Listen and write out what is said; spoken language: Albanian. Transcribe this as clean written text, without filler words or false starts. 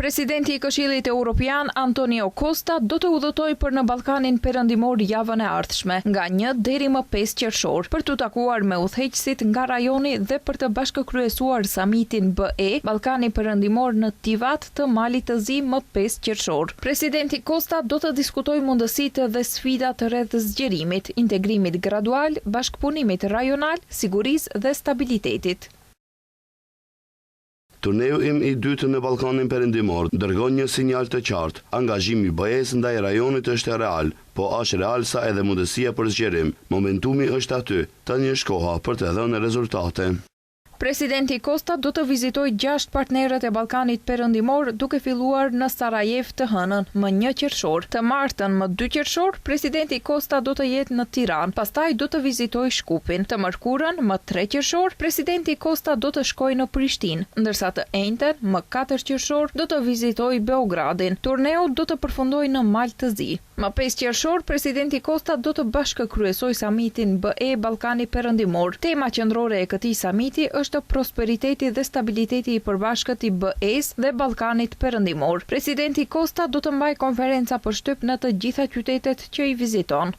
Presidenti i Këshillit Evropian Antonio Costa do të udhëtojë për në Ballkanin Perëndimor javën e ardhshme, nga 1 deri më 5 qershor, për të takuar me udhëheqësit nga rajoni dhe për të bashkëkryesuar samitin BE Ballkani Perëndimor në Tivat të Malit të Zi më 5 qershor. Presidenti Costa do të diskutojë mundësitë dhe sfidat rreth zgjerimit, integrimit gradual, bashkëpunimit rajonal, sigurisë dhe stabilitetit. Turneu im i dytë në Ballkanin Perëndimor dërgon një sinjal të qartë. Angazhimi i BE-s ndaj rajonit është real, po është real sa edhe mundësia për zgjerim. Momentumi është aty, tani është koha për të dhënë rezultate. Presidenti Costa do të vizitojë 6 partnerët e Ballkanit Perëndimor, duke filluar në Sarajev të hënën, më 1 qershor. Të martën, më 2 qershor, presidenti Costa do të jetë në Tiranë, pastaj do të vizitojë Shkupin. Të mërkurën, më 3 qershor, presidenti Costa do të shkojë në Prishtinë, ndërsa të enjten, më 4 qershor, do të vizitojë Beogradin. Turneu do të përfundojë në Mal të Zi. Më 5 qershor, presidenti Costa do të bashkëkryesojë samitin BE Ballkani Perëndimor. Tema qendrore e këtij samiti është prosperiteti dhe stabiliteti i përbashkët i BE-s dhe Ballkanit Perëndimor. Presidenti Costa do të mbajë konferenca për shtyp në të gjitha qytetet që i viziton.